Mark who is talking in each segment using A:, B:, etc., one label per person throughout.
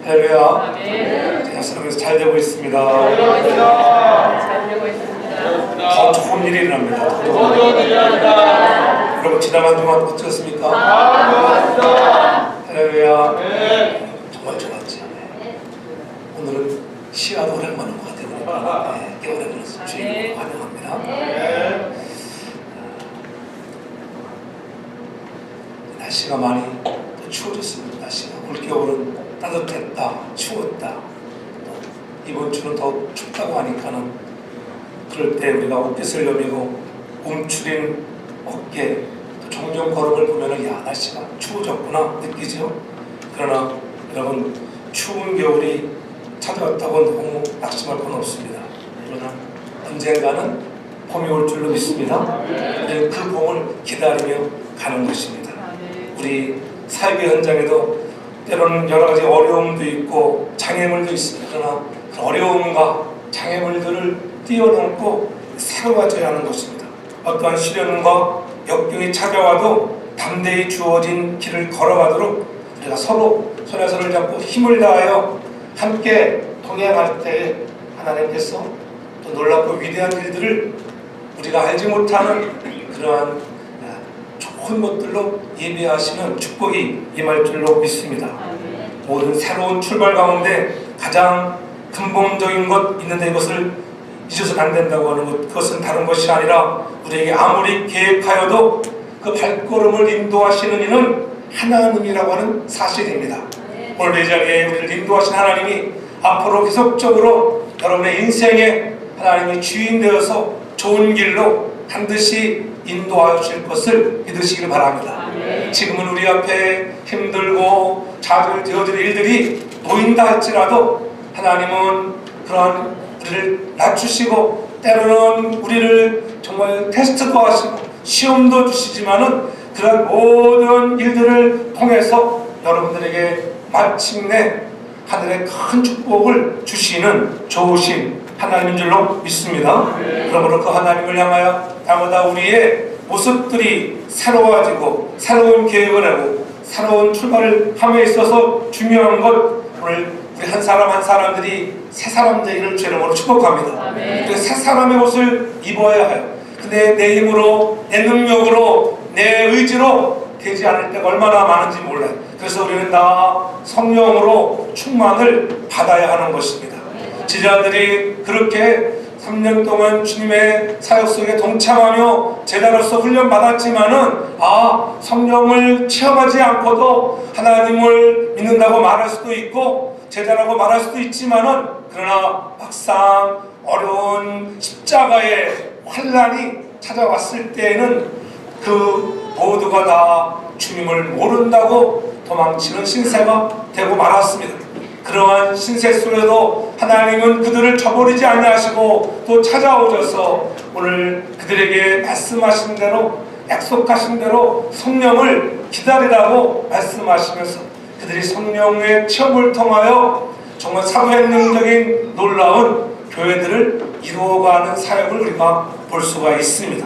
A: 할렐루야. 제 역사에서 잘 되고 있습니다.
B: 잘 되고 있습니다.
A: 더 좋은 일이 일어납니다. 여러분 지난 한 주간 어쩌셨습니까? 할렐루야. 정말 좋았죠. 오늘은 시야도 오랜만에 것 같아요. 꽤 오랜만에 주님을 환영합니다. 날씨가 많이 더 추워졌습니다. 날씨가 올겨울은 따뜻했다, 추웠다. 이번 주는 더 춥다고 하니까는 그럴 때 우리가 옷깃을 여미고 움츠린 어깨, 또 종종 걸음을 보면은 야 날씨가 추워졌구나 느끼죠. 그러나 여러분 추운 겨울이 찾아왔다고 너무 낙심할 건 없습니다. 그러나 언젠가는 봄이 올 줄로 믿습니다. 그 봄을 기다리며 가는 것입니다. 우리 사역의 현장에도 때로는 여러 가지 어려움도 있고 장애물도 있습니다. 그러나 그 어려움과 장애물들을 뛰어넘고 새로워져야 하는 것입니다. 어떠한 시련과 역경이 찾아와도 담대히 주어진 길을 걸어가도록 우리가 서로 손에 손을 잡고 힘을 다하여 함께 동행할 때 하나님께서 또 놀랍고 위대한 일들을 우리가 알지 못하는 그러한 좋은 것들로 예배하시는 축복이 임할 줄로 믿습니다. 모든 새로운 출발 가운데 가장 근본적인 것 있는데 이것을 잊어서는 안 된다고 하는 것, 그것은 다른 것이 아니라 우리에게 아무리 계획하여도 그 발걸음을 인도하시는 이는 하나님이라고 하는 사실입니다. 오늘 이 자리에 우리를 인도하신 하나님이 앞으로 계속적으로 여러분의 인생에 하나님이 주인 되어서 좋은 길로 반드시 인도하실 것을 믿으시길 바랍니다. 지금은 우리 앞에 힘들고 좌절되어질 일들이 보인다 할지라도 하나님은 그런 우리를 낮추시고 때로는 우리를 정말 테스트도 하시고 시험도 주시지만은 그런 모든 일들을 통해서 여러분들에게 마침내 하늘의 큰 축복을 주시는 좋으신 하나님인 줄로 믿습니다. 그러므로 그 하나님을 향하여 날마다 우리의 모습들이 새로워지고 새로운 계획을 하고 새로운 출발을 함에 있어서 중요한 것, 오늘 우리 한 사람 한 사람들이 새 사람 되기를 주의 이름으로 축복합니다. 새 사람의 옷을 입어야 해요. 근데 내 힘으로, 내 능력으로, 내 의지로 되지 않을 때가 얼마나 많은지 몰라요. 그래서 우리는 다 성령으로 충만을 받아야 하는 것입니다. 제자들이 그렇게 3년 동안 주님의 사역 속에 동참하며 제자로서 훈련받았지만은 성령을 체험하지 않고도 하나님을 믿는다고 말할 수도 있고 제자라고 말할 수도 있지만은 그러나 막상 어려운 십자가의 환난이 찾아왔을 때에는 그 모두가 다 주님을 모른다고 도망치는 신세가 되고 말았습니다. 그러한 신세 속에도 하나님은 그들을 저버리지 아니하시고 또 찾아오셔서 오늘 그들에게 말씀하신 대로 약속하신 대로 성령을 기다리라고 말씀하시면서 그들이 성령의 체험을 통하여 정말 사도행정적인 놀라운 교회들을 이루어가는 사역을 우리가 볼 수가 있습니다.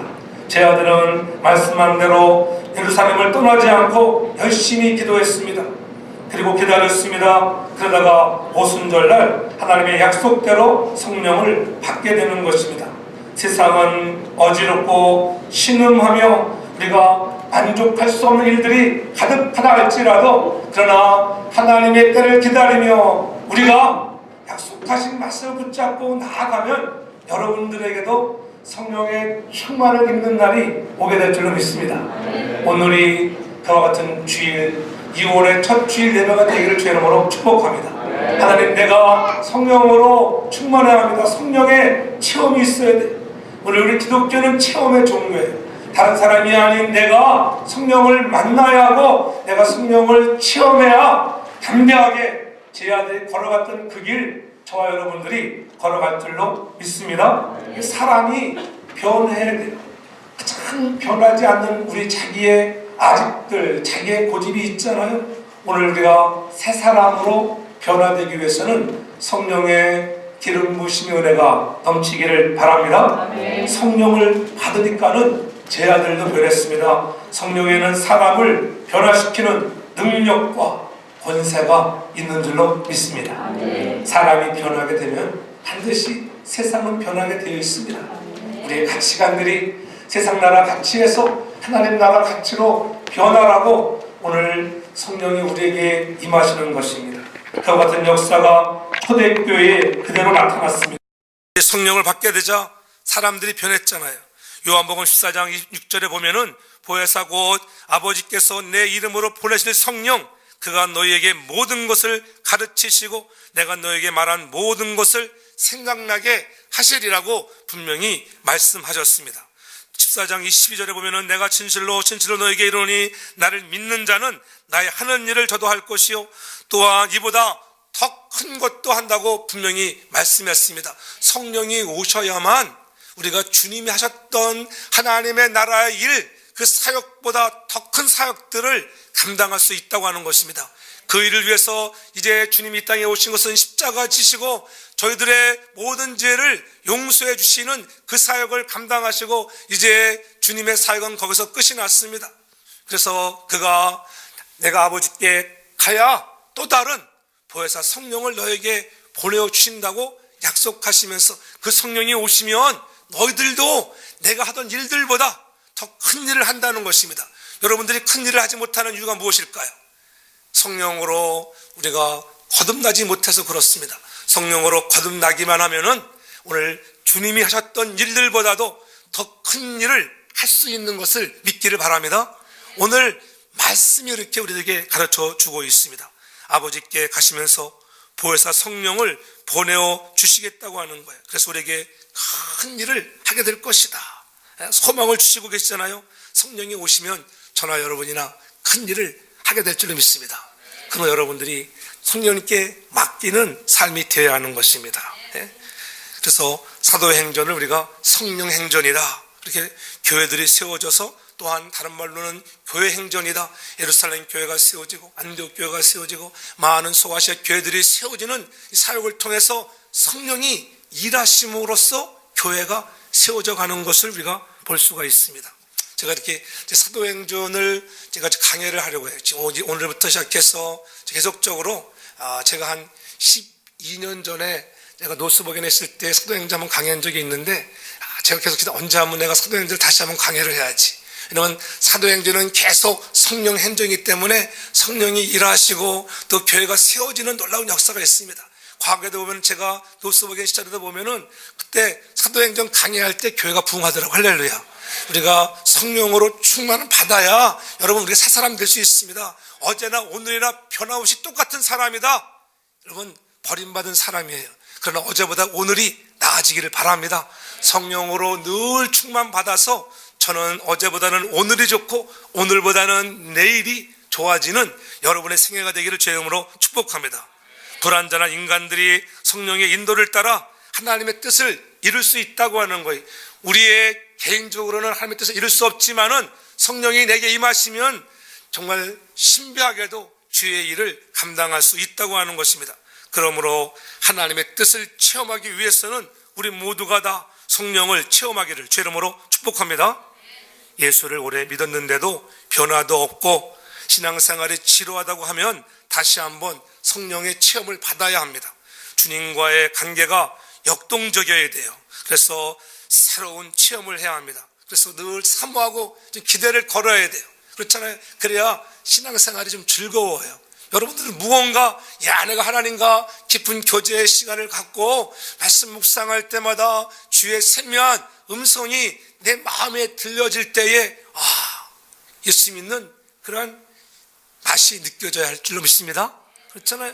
A: 제 아들은 말씀한 대로 예루살렘을 떠나지 않고 열심히 기도했습니다. 그리고 기다렸습니다. 그러다가 오순절날 하나님의 약속대로 성령을 받게 되는 것입니다. 세상은 어지럽고 신음하며 우리가 만족할 수 없는 일들이 가득하다 할지라도 그러나 하나님의 때를 기다리며 우리가 약속하신 말씀을 붙잡고 나아가면 여러분들에게도 성령의 충만을 입는 날이 오게 될 줄로 믿습니다. 오늘이 그와 같은 주일 2월의 첫 주일 예배가 되기를 주의 이름으로 축복합니다. 하나님, 내가 성령으로 충만해야 합니다. 성령의 체험이 있어야 돼. 우리 기독교는 체험의 종류예요. 다른 사람이 아닌 내가 성령을 만나야 하고 내가 성령을 체험해야 담대하게 제 아들이 걸어갔던 그 길 저와 여러분들이 걸어갈 줄로 믿습니다. 사람이 변해야 돼요. 가장 변하지 않는 우리 자기의 아직들, 자기의 고집이 있잖아요. 오늘 우리가 새 사람으로 변화되기 위해서는 성령의 기름 부으심의 은혜가 넘치기를 바랍니다. 성령을 받으니까는 제 아들도 변했습니다. 성령에는 사람을 변화시키는 능력과 권세가 있는 줄로 믿습니다. 사람이 변하게 되면 반드시 세상은 변하게 되어 있습니다. 우리의 가치관들이 세상 나라 가치에서 하나님 나라 가치로 변화라고 오늘 성령이 우리에게 임하시는 것입니다. 그와 같은 역사가 초대교회에 그대로 나타났습니다. 성령을 받게 되자 사람들이 변했잖아요. 요한복음 14장 6절에 보면은 보혜사 곧 아버지께서 내 이름으로 보내실 성령, 그가 너희에게 모든 것을 가르치시고 내가 너희에게 말한 모든 것을 생각나게 하시리라고 분명히 말씀하셨습니다. 14장 22절에 보면은 내가 진실로 너에게 이르노니 나를 믿는 자는 나의 하는 일을 저도 할 것이요 또한 이보다 더 큰 것도 한다고 분명히 말씀했습니다. 성령이 오셔야만 우리가 주님이 하셨던 하나님의 나라의 일, 그 사역보다 더 큰 사역들을 감당할 수 있다고 하는 것입니다. 그 일을 위해서 이제 주님이 이 땅에 오신 것은 십자가 지시고 저희들의 모든 죄를 용서해 주시는 그 사역을 감당하시고 이제 주님의 사역은 거기서 끝이 났습니다. 그래서 그가 내가 아버지께 가야 또 다른 보혜사 성령을 너에게 보내주신다고 약속하시면서 그 성령이 오시면 너희들도 내가 하던 일들보다 더 큰 일을 한다는 것입니다. 여러분들이 큰 일을 하지 못하는 이유가 무엇일까요? 성령으로 우리가 거듭나지 못해서 그렇습니다. 성령으로 거듭나기만 하면은 오늘 주님이 하셨던 일들보다도 더 큰 일을 할 수 있는 것을 믿기를 바랍니다. 오늘 말씀이 이렇게 우리에게 가르쳐 주고 있습니다. 아버지께 가시면서 보혜사 성령을 보내어 주시겠다고 하는 거예요. 그래서 우리에게 큰 일을 하게 될 것이다. 소망을 주시고 계시잖아요. 성령이 오시면 저나 여러분이나 큰 일을 하게 될 줄로 믿습니다. 그러나 여러분들이 성령님께 맡기는 삶이 되어야 하는 것입니다. 그래서 사도행전을 우리가 성령행전이다 이렇게 교회들이 세워져서 또한 다른 말로는 교회행전이다. 예루살렘 교회가 세워지고 안디옥 교회가 세워지고 많은 소아시아 교회들이 세워지는 이 사역을 통해서 성령이 일하심으로써 교회가 세워져 가는 것을 우리가 볼 수가 있습니다. 제가 이렇게 사도행전을 제가 강의를 하려고 해요. 오늘부터 시작해서 계속적으로 제가 한 12년 전에 내가 노스버겐에 있을 때 사도행전 한번 강의한 적이 있는데 제가 계속해서 언제 한번 내가 사도행전을 다시 한번 강의를 해야지. 왜냐하면 사도행전은 계속 성령 행전이기 때문에 성령이 일하시고 또 교회가 세워지는 놀라운 역사가 있습니다. 과거에도 보면 제가 노스버겐 시절에도 보면은 그때 사도행전 강의할 때 교회가 부흥하더라고. 할렐루야. 우리가 성령으로 충만을 받아야 여러분 우리가 새 사람 될 수 있습니다. 어제나 오늘이나 변함없이 똑같은 사람이다. 여러분 버림받은 사람이에요. 그러나 어제보다 오늘이 나아지기를 바랍니다. 성령으로 늘 충만받아서 저는 어제보다는 오늘이 좋고 오늘보다는 내일이 좋아지는 여러분의 생애가 되기를 주의 이름으로 축복합니다. 불완전한 인간들이 성령의 인도를 따라 하나님의 뜻을 이룰 수 있다고 하는 거예요. 우리의 개인적으로는 하나님의 뜻을 이룰 수 없지만은 성령이 내게 임하시면 정말 신비하게도 주의 일을 감당할 수 있다고 하는 것입니다. 그러므로 하나님의 뜻을 체험하기 위해서는 우리 모두가 다 성령을 체험하기를 주의 이름으로 축복합니다. 예수를 오래 믿었는데도 변화도 없고 신앙생활이 지루하다고 하면 다시 한번 성령의 체험을 받아야 합니다. 주님과의 관계가 역동적이어야 돼요. 그래서 새로운 체험을 해야 합니다. 그래서 늘 사모하고 좀 기대를 걸어야 돼요. 그렇잖아요. 그래야 신앙생활이 좀 즐거워요. 여러분들은 무언가 내가 하나님과 깊은 교제의 시간을 갖고 말씀 묵상할 때마다 주의 세미한 음성이 내 마음에 들려질 때에 예수 믿는 그런 맛이 느껴져야 할 줄로 믿습니다. 그렇잖아요.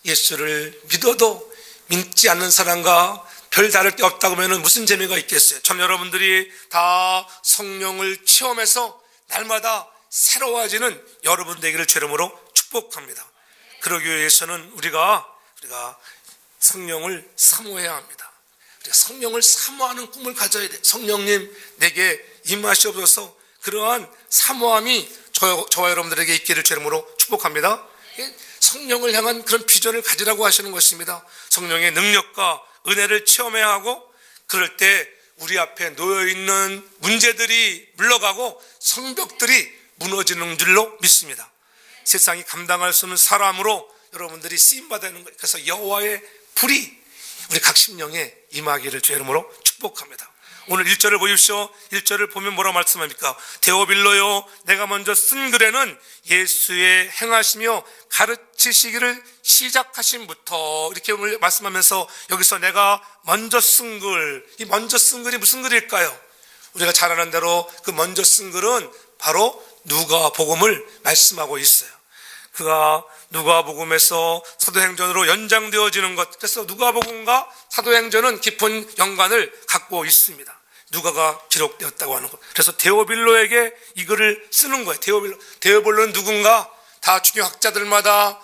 A: 예수를 믿어도 믿지 않는 사람과 별 다를 게 없다고 하면 무슨 재미가 있겠어요. 전 여러분들이 다 성령을 체험해서 날마다 새로워지는 여러분 되기를 주의 이름으로 축복합니다. 그러기 위해서는 우리가 성령을 사모해야 합니다. 우리가 성령을 사모하는 꿈을 가져야 돼요. 성령님 내게 임하시옵소서. 그러한 사모함이 저와 여러분들에게 있기를 주의 이름으로 축복합니다. 성령을 향한 그런 비전을 가지라고 하시는 것입니다. 성령의 능력과 은혜를 체험해야 하고 그럴 때 우리 앞에 놓여있는 문제들이 물러가고 성벽들이 무너지는 줄로 믿습니다. 세상이 감당할 수 없는 사람으로 여러분들이 쓰임받아야 하는 거예요. 그래서 여호와의 불이 우리 각 심령에 임하기를 주의 이름으로 축복합니다. 오늘 1절을 보십시오. 1절을 보면 뭐라고 말씀합니까? 데오빌로요, 내가 먼저 쓴 글에는 예수의 행하시며 가르치시기를 시작하신부터, 이렇게 오늘 말씀하면서 여기서 내가 먼저 쓴 글, 이 먼저 쓴 글이 무슨 글일까요? 우리가 잘 아는 대로 그 먼저 쓴 글은 바로 누가복음을 말씀하고 있어요. 그가 누가복음에서 사도행전으로 연장되어지는 것, 그래서 누가복음과 사도행전은 깊은 연관을 갖고 있습니다. 누가가 기록되었다고 하는 것. 그래서 데오빌로에게 이 글을 쓰는 거예요. 데오빌로는 누군가? 다 중요학자들마다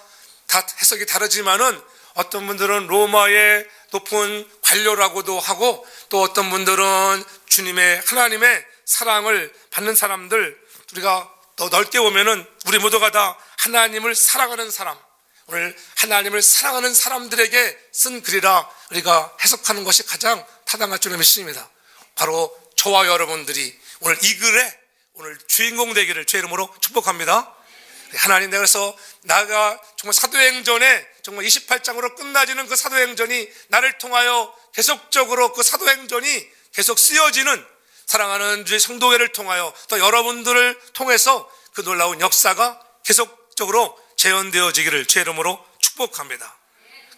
A: 다 해석이 다르지만은 어떤 분들은 로마의 높은 관료라고도 하고, 또 어떤 분들은 주님의 하나님의 사랑을 받는 사람들, 우리가 더 넓게 보면은 우리 모두가 다 하나님을 사랑하는 사람, 오늘 하나님을 사랑하는 사람들에게 쓴 글이라 우리가 해석하는 것이 가장 타당할 줄로 믿습니다. 바로 저와 여러분들이 오늘 이 글에 오늘 주인공 되기를 주의 이름으로 축복합니다. 하나님, 그래서 나가 정말 사도행전에 정말 28장으로 끝나지는 그 사도행전이 나를 통하여 계속적으로 그 사도행전이 계속 쓰여지는 사랑하는 주의 성도회를 통하여 또 여러분들을 통해서 그 놀라운 역사가 계속적으로 재현되어지기를 주의 이름으로 축복합니다.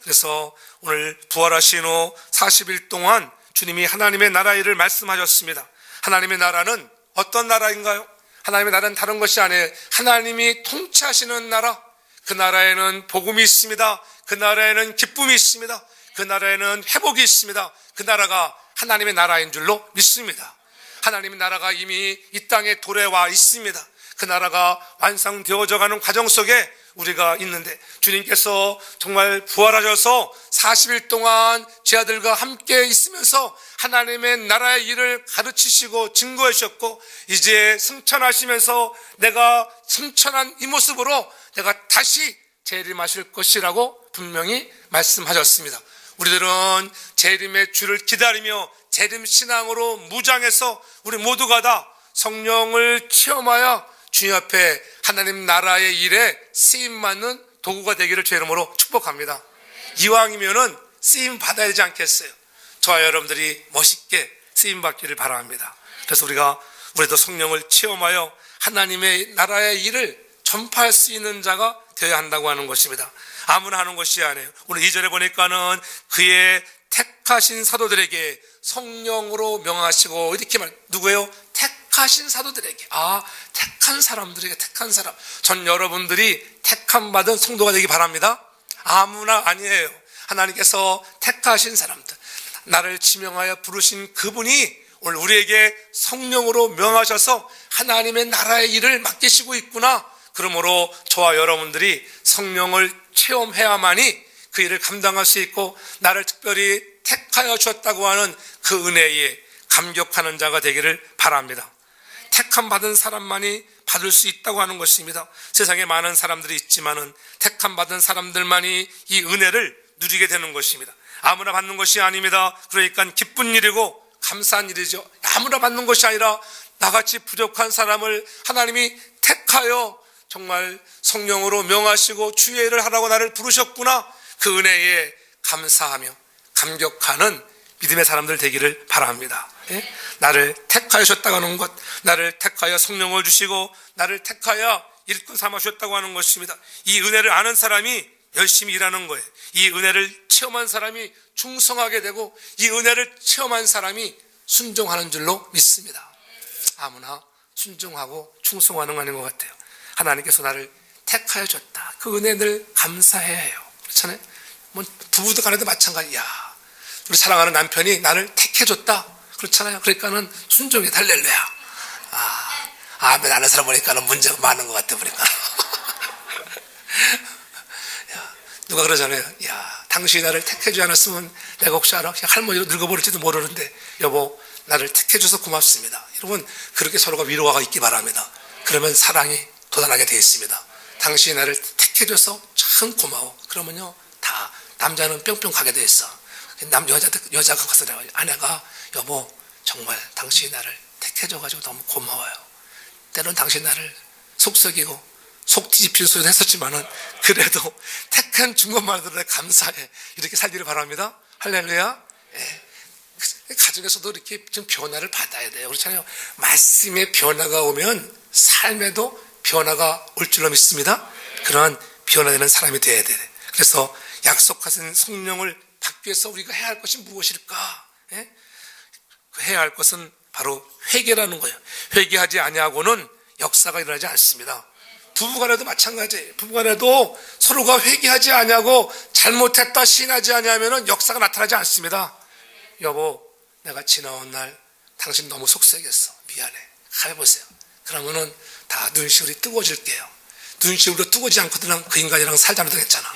A: 그래서 오늘 부활하신 후 40일 동안 주님이 하나님의 나라 일을 말씀하셨습니다. 하나님의 나라는 어떤 나라인가요? 하나님의 나라는 다른 것이 아니에요. 하나님이 통치하시는 나라, 그 나라에는 복음이 있습니다. 그 나라에는 기쁨이 있습니다. 그 나라에는 회복이 있습니다. 그 나라가 하나님의 나라인 줄로 믿습니다. 하나님의 나라가 이미 이 땅에 도래와 있습니다. 그 나라가 완성되어져 가는 과정 속에 우리가 있는데, 주님께서 정말 부활하셔서 40일 동안 제 아들과 함께 있으면서 하나님의 나라의 일을 가르치시고 증거해 주셨고, 이제 승천하시면서 내가 승천한 이 모습으로 내가 다시 재림하실 것이라고 분명히 말씀하셨습니다. 우리들은 재림의 주를 기다리며 재림 신앙으로 무장해서 우리 모두가 다 성령을 체험하여 주님 앞에 하나님 나라의 일에 쓰임받는 도구가 되기를 주의 이름으로 축복합니다. 이왕이면은 쓰임 받아야 되지 않겠어요? 저와 여러분들이 멋있게 쓰임 받기를 바랍니다. 그래서 우리도 성령을 체험하여 하나님의 나라의 일을 전파할 수 있는 자가 되어야 한다고 하는 것입니다. 아무나 하는 것이 아니에요. 오늘 2절에 보니까는 그의 택하신 사도들에게 성령으로 명하시고, 이렇게 누구예요? 택하신 사도들에게, 택한 사람들에게, 택한 사람. 전 여러분들이 택함 받은 성도가 되기 바랍니다. 아무나 아니에요. 하나님께서 택하신 사람들, 나를 지명하여 부르신 그분이 오늘 우리에게 성령으로 명하셔서 하나님의 나라의 일을 맡기시고 있구나. 그러므로 저와 여러분들이 성령을 체험해야만이 그 일을 감당할 수 있고, 나를 특별히 택하여 주었다고 하는 그 은혜에 감격하는 자가 되기를 바랍니다. 택함 받은 사람만이 받을 수 있다고 하는 것입니다. 세상에 많은 사람들이 있지만은 택함 받은 사람들만이 이 은혜를 누리게 되는 것입니다. 아무나 받는 것이 아닙니다. 그러니까 기쁜 일이고 감사한 일이죠. 아무나 받는 것이 아니라 나같이 부족한 사람을 하나님이 택하여 정말 성령으로 명하시고 주의 일을 하라고 나를 부르셨구나. 그 은혜에 감사하며 감격하는 믿음의 사람들 되기를 바랍니다. 예? 나를 택하여 주셨다고 하는 것, 나를 택하여 성령을 주시고 나를 택하여 일꾼 삼아 주셨다고 하는 것입니다. 이 은혜를 아는 사람이 열심히 일하는 거예요. 이 은혜를 체험한 사람이 충성하게 되고, 이 은혜를 체험한 사람이 순종하는 줄로 믿습니다. 아무나 순종하고 충성하는 거 아닌 것 같아요. 하나님께서 나를 택하여 줬다. 그 은혜를 감사해야 해요. 그렇잖아요. 뭐 부부도 간에도 마찬가지야. 우리 사랑하는 남편이 나를 택해줬다. 그렇잖아요. 그러니까는 순종에 달렐래야. 아멘 하는 사람 보니까는 문제가 많은 것 같아 보니까. 누가 그러잖아요. 당신이 나를 택해주지 않았으면 내가 혹시 알아? 할머니로 늙어버릴지도 모르는데 여보, 나를 택해줘서 고맙습니다. 여러분, 그렇게 서로가 위로가 있기 바랍니다. 그러면 사랑이 도달하게 되어 있습니다. 당신이 나를 택해줘서 참 고마워. 그러면요, 다 남자는 뿅뿅 가게 되어 있어. 여자가 가서 아내가 여보, 정말 당신이 나를 택해줘가지고 너무 고마워요. 때론 당신 나를 속썩이고 속 뒤집힌 소리도 했었지만은 그래도 택한 중간마들에 감사해 이렇게 살기를 바랍니다. 할렐루야. 예. 가정에서도 이렇게 좀 변화를 받아야 돼요. 그렇잖아요. 말씀의 변화가 오면 삶에도 변화가 올 줄로 믿습니다. 그러한 변화되는 사람이 되어야 돼. 그래서 약속하신 성령을 받기 위해서 우리가 해야 할 것이 무엇일까? 예? 해야 할 것은 바로 회개라는 거예요. 회개하지 아니하고는 역사가 일어나지 않습니다. 부부간에도 마찬가지예요. 부부간에도 서로가 회개하지 아니하고 잘못했다 시인하지 아니하면 역사가 나타나지 않습니다. 여보, 내가 지나온 날 당신 너무 속썩였어. 미안해. 가해보세요. 그러면은 다 눈시울이 뜨거워질게요. 눈시울로 뜨거워지지 않거든 그 인간이랑 살지 않아도 괜찮아.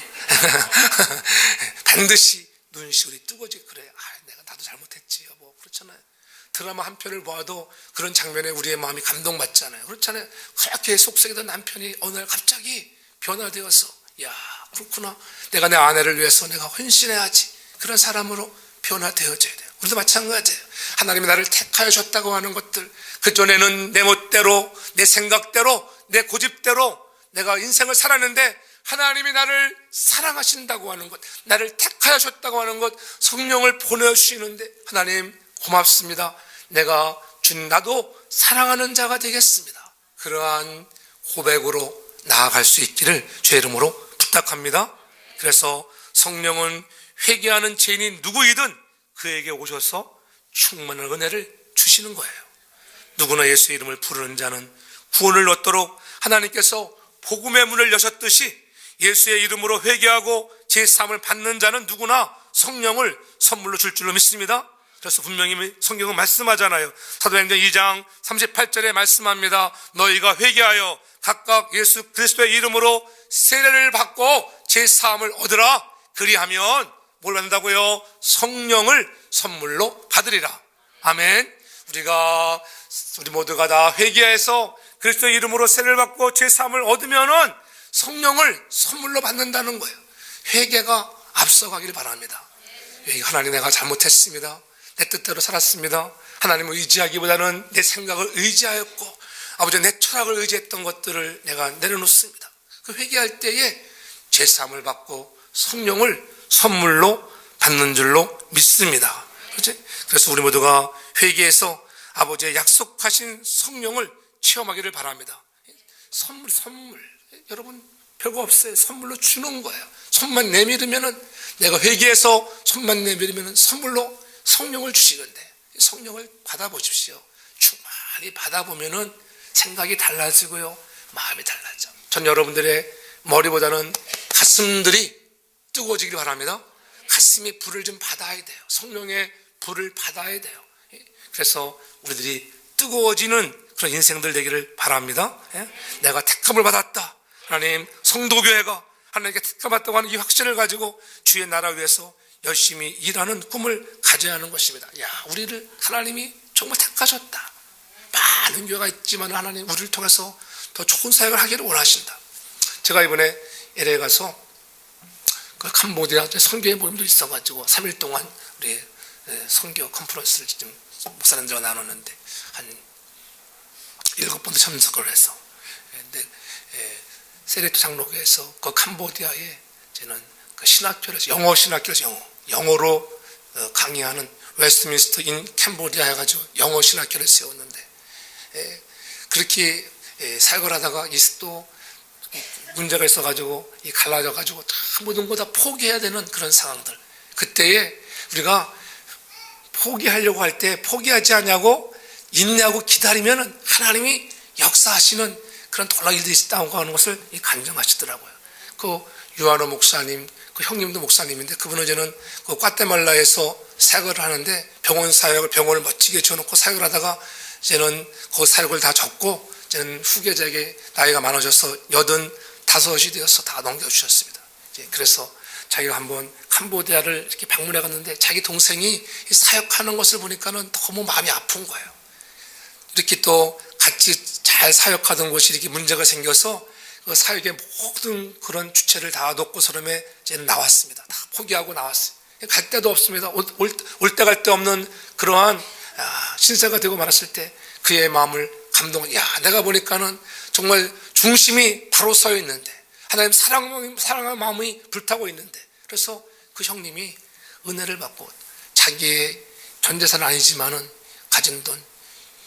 A: 반드시 눈시울이 뜨거워지. 그래, 나도 잘못했지 여보. 그렇잖아요. 드라마 한 편을 보아도 그런 장면에 우리의 마음이 감동받잖아요. 그렇잖아요. 그렇게 속썩이던 남편이 어느 날 갑자기 변화되어서 야, 그렇구나. 내가 내 아내를 위해서 내가 헌신해야지. 그런 사람으로 변화되어져야 돼요. 우리도 마찬가지예요. 하나님이 나를 택하여 줬다고 하는 것들, 그전에는 내 멋대로, 내 생각대로, 내 고집대로 내가 인생을 살았는데 하나님이 나를 사랑하신다고 하는 것, 나를 택하여 줬다고 하는 것, 성령을 보내주시는데 하나님 고맙습니다. 내가 나도 사랑하는 자가 되겠습니다. 그러한 고백으로 나아갈 수 있기를 주의 이름으로 부탁합니다. 그래서 성령은 회개하는 죄인이 누구이든 그에게 오셔서 충만한 은혜를 주시는 거예요. 누구나 예수의 이름을 부르는 자는 구원을 얻도록 하나님께서 복음의 문을 여셨듯이 예수의 이름으로 회개하고 제3을 받는 자는 누구나 성령을 선물로 줄 줄로 믿습니다. 그래서 분명히 성경은 말씀하잖아요. 사도행전 2장 38절에 말씀합니다. 너희가 회개하여 각각 예수 그리스도의 이름으로 세례를 받고 제3을 얻으라. 그리하면 뭘 받는다고요? 성령을 선물로 받으리라. 아멘. 우리 모두가 다 회개해서 그리스도의 이름으로 세례를 받고 제3을 얻으면은 성령을 선물로 받는다는 거예요. 회개가 앞서가기를 바랍니다. 하나님, 내가 잘못했습니다. 내 뜻대로 살았습니다. 하나님을 의지하기보다는 내 생각을 의지하였고 아버지 내 철학을 의지했던 것들을 내가 내려놓습니다. 그 회개할 때에 제3을 받고 성령을 선물로 받는 줄로 믿습니다. 그렇지? 그래서 우리 모두가 회개해서 아버지의 약속하신 성령을 체험하기를 바랍니다. 선물. 여러분, 별거 없어요. 선물로 주는 거예요. 손만 내밀으면은, 내가 회개해서 손만 내밀으면은 선물로 성령을 주시는데, 성령을 받아보십시오. 충만히 받아보면은 생각이 달라지고요, 마음이 달라져. 전 여러분들의 머리보다는 가슴들이 뜨거워지길 바랍니다. 가슴이 불을 좀 받아야 돼요. 성령의 불을 받아야 돼요. 그래서 우리들이 뜨거워지는 그런 인생들 되기를 바랍니다. 내가 택함을 받았다. 하나님, 성도교회가 하나님께 택함받다고 하는 이 확신을 가지고 주의 나라 위해서 열심히 일하는 꿈을 가져야 하는 것입니다. 우리를 하나님이 정말 택하셨다. 많은 교회가 있지만 하나님 우리를 통해서 더 좋은 사역을 하기를 원하신다. 제가 이번에 LA 가서 그 캄보디아 선교회 모임도 있어가지고 3일 동안 우리 선교 컨퍼런스를 지금 목사님들과 나눴는데 한 7번도 참석을 해서, 근데 세레토 장로교에서 그 캄보디아에 저는 그 신학교에서 영어 신학교에서 영어로 강의하는 웨스트민스터 인 캄보디아 해가지고 영어 신학교를 세웠는데, 그렇게 사역을 하다가 또 문제가 있어가지고 갈라져가지고 다 모든 거 다 포기해야 되는 그런 상황들, 그때에 우리가 포기하려고 할 때 포기하지 않냐고 인내하고 기다리면 하나님이 역사하시는 그런 놀라운 일들이 있다고 하는 것을 간증하시더라고요. 그 유아노 목사님, 그 형님도 목사님인데 그분은 저는 그 과테말라에서 사역을 하는데 병원을 멋지게 지어놓고 사역을 하다가 저는 그 사역을 다 접고 저는 후계자에게 나이가 많아져서 85이 되어서 다 넘겨주셨습니다. 그래서 자기가 한번 캄보디아를 이렇게 방문해 갔는데 자기 동생이 사역하는 것을 보니까는 너무 마음이 아픈 거예요. 이렇게 또 같이 잘 사역하던 곳이 이렇게 문제가 생겨서 그 사역의 모든 그런 주체를 다 놓고 서름에 이제는 나왔습니다. 다 포기하고 나왔어요. 갈 데도 없습니다. 올 때 갈 데 없는 그러한 신세가 되고 말았을 때 그의 마음을 내가 보니까는 정말 중심이 바로 서 있는데, 하나님 사랑하는 마음이 불타고 있는데, 그래서 그 형님이 은혜를 받고 자기의 전 재산은 아니지만은 가진 돈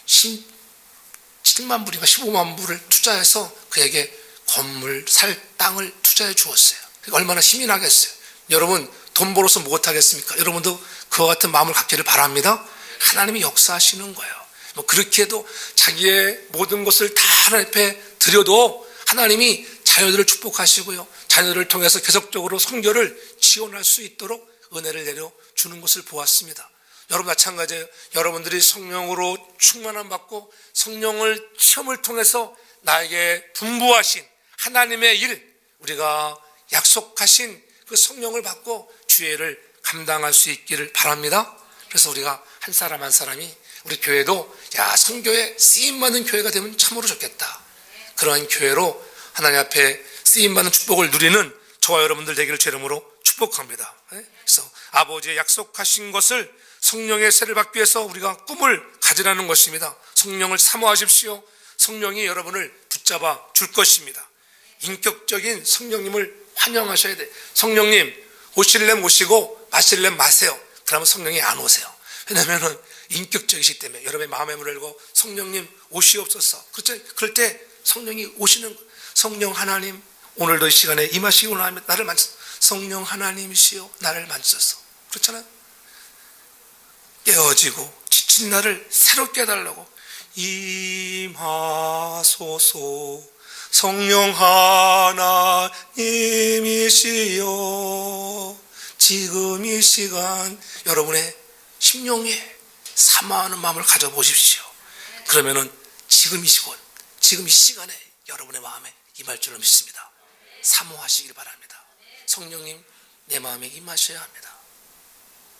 A: 7만 불인가 15만 불을 투자해서 그에게 건물, 살 땅을 투자해 주었어요. 얼마나 힘이 나겠어요. 여러분, 돈 벌어서 못하겠습니까? 여러분도 그와 같은 마음을 갖기를 바랍니다. 하나님이 역사하시는 거예요. 뭐 그렇게 해도 자기의 모든 것을 다 하나님 앞에 드려도 하나님이 자녀들을 축복하시고요, 자녀들을 통해서 계속적으로 선교를 지원할 수 있도록 은혜를 내려주는 것을 보았습니다. 여러분 마찬가지예요. 여러분들이 성령으로 충만함 받고 성령을 시험을 통해서 나에게 분부하신 하나님의 일, 우리가 약속하신 그 성령을 받고 주의 일을 감당할 수 있기를 바랍니다. 그래서 우리가 한 사람 한 사람이 우리 교회도 선교에 쓰임받는 교회가 되면 참으로 좋겠다. 그러한 교회로 하나님 앞에 쓰임받는 축복을 누리는 저와 여러분들 되기를 주 이름으로 축복합니다. 그래서 아버지의 약속하신 것을 성령의 세를 받기 위해서 우리가 꿈을 가지라는 것입니다. 성령을 사모하십시오. 성령이 여러분을 붙잡아 줄 것입니다. 인격적인 성령님을 환영하셔야 돼. 성령님 오실렘 오시고 마실렘 마세요. 그러면 성령이 안 오세요. 왜냐하면 인격적이시기 때문에. 여러분의 마음의 문을 열고 성령님 오시옵소서. 그렇죠? 그럴 때 성령이 오시는 거예요. 성령 하나님 오늘도 이 시간에 임하시고 나를 만지소서. 성령 하나님이시여 나를 만지소서. 그렇잖아요. 깨어지고 지친 나를 새롭게 해달라고. 임하소서. 성령 하나님이시여 지금 이 시간 여러분의 심령에 사모하는 마음을 가져보십시오. 그러면은 지금 이 시간에 여러분의 마음에 임할 줄로 믿습니다. 사모하시길 바랍니다. 성령님 내 마음에 임하셔야 합니다.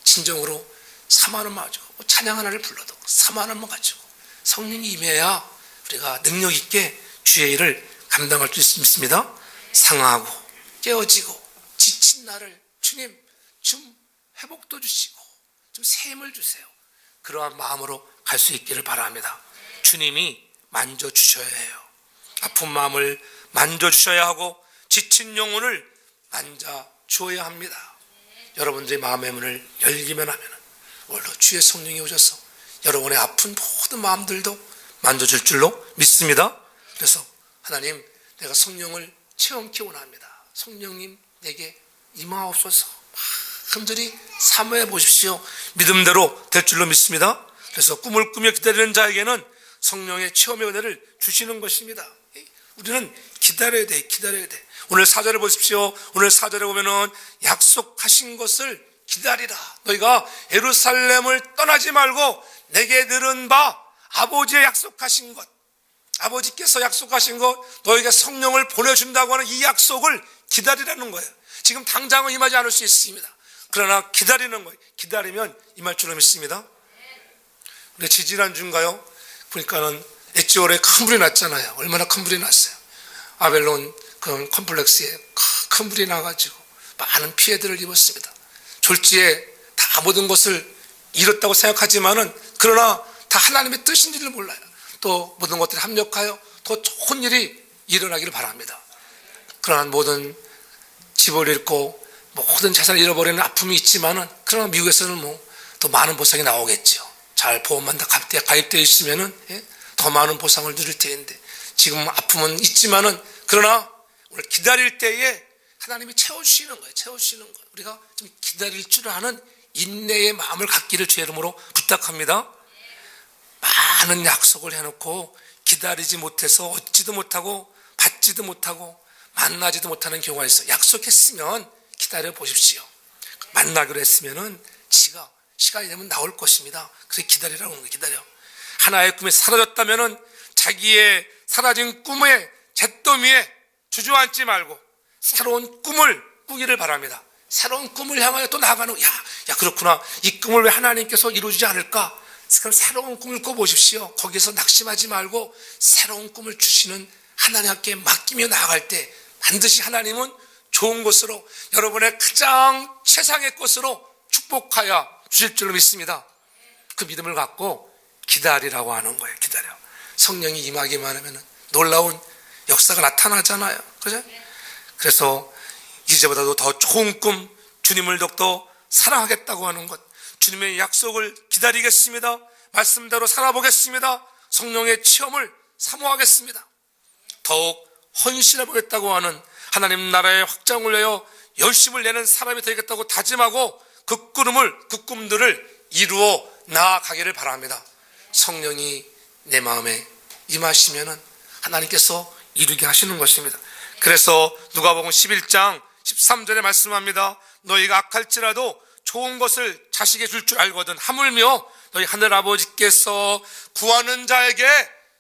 A: 진정으로 사모하는 마음 가지고 찬양 하나를 불러도 사모하는 마음 가지고 성령이 임해야 우리가 능력 있게 주의 일을 감당할 수 있습니다. 상하고 깨어지고 지친 나를 주님 좀 회복도 주시고 좀 새 힘을 주세요. 그러한 마음으로 갈 수 있기를 바랍니다. 주님이 만져주셔야 해요. 아픈 마음을 만져주셔야 하고 지친 영혼을 만져주어야 합니다. 여러분들의 마음의 문을 열기만 하면 오늘도 주의 성령이 오셔서 여러분의 아픈 모든 마음들도 만져줄 줄로 믿습니다. 그래서 하나님 내가 성령을 체험케 원합니다. 성령님 내게 임하옵소서. 흔들이 사모해 보십시오. 믿음대로 될 줄로 믿습니다. 그래서 꿈을 꾸며 기다리는 자에게는 성령의 체험의 은혜를 주시는 것입니다. 우리는 기다려야 돼. 오늘 4절을 보십시오. 오늘 4절에 보면은 약속하신 것을 기다리라. 너희가 예루살렘을 떠나지 말고 내게 들은 바 아버지의 약속하신 것, 아버지께서 약속하신 것, 너에게 성령을 보내준다고 하는 이 약속을 기다리라는 거예요. 지금 당장은 임하지 않을 수 있습니다. 그러나 기다리는 거예요. 기다리면 임할 줄로 믿습니다. 근데 지지난주인가요? 보니까는 엣지월에 큰 불이 났잖아요. 얼마나 큰 불이 났어요. 아벨론 그 컴플렉스에 큰 불이 나가지고 많은 피해들을 입었습니다. 졸지에 다 모든 것을 잃었다고 생각하지만은 그러나 다 하나님의 뜻인지를 몰라요. 또 모든 것들이 합력하여 더 좋은 일이 일어나기를 바랍니다. 그러나 모든 집을 잃고 모든 재산을 잃어버리는 아픔이 있지만은 그러나 미국에서는 더 많은 보상이 나오겠죠. 잘 보험만 다 가입되어 있으면은 더 많은 보상을 누릴 텐데 지금 아픔은 있지만은 그러나 오늘 기다릴 때에 하나님이 채워주시는 거예요. 우리가 좀 기다릴 줄 아는 인내의 마음을 갖기를 주의 이름으로 부탁합니다. 많은 약속을 해놓고 기다리지 못해서 얻지도 못하고 받지도 못하고 만나지도 못하는 경우가 있어요. 약속했으면 기다려 보십시오. 만나기로 했으면은 시간이 되면 나올 것입니다. 그래서 기다리라고 하는 거예요. 기다려. 하나의 꿈이 사라졌다면은 자기의 사라진 꿈의 잿더미에 주저앉지 말고 새로운 꿈을 꾸기를 바랍니다. 새로운 꿈을 향하여 또 나아가는, 야 그렇구나. 이 꿈을 왜 하나님께서 이루어주지 않을까? 그럼 새로운 꿈을 꿔보십시오. 거기서 낙심하지 말고 새로운 꿈을 주시는 하나님께 맡기며 나아갈 때 반드시 하나님은 좋은 것으로 여러분의 가장 최상의 것으로 축복하여 주실 줄로 믿습니다. 그 믿음을 갖고 기다리라고 하는 거예요. 기다려. 성령이 임하기만 하면 놀라운 역사가 나타나잖아요. 그죠? 그래서 이제보다도 더 좋은 꿈, 주님을 더욱더 사랑하겠다고 하는 것, 주님의 약속을 기다리겠습니다. 말씀대로 살아보겠습니다. 성령의 체험을 사모하겠습니다. 더욱 헌신해 보겠다고 하는 하나님 나라의 확장을 위하여 열심을 내는 사람이 되겠다고 다짐하고 그 꿈들을 이루어 나아가기를 바랍니다. 성령이 내 마음에 임하시면은 하나님께서 이루게 하시는 것입니다. 그래서 누가복음 11장 13절에 말씀합니다. 너희가 악할지라도 좋은 것을 자식에게 줄 줄 알거든 하물며 너희 하늘 아버지께서 구하는 자에게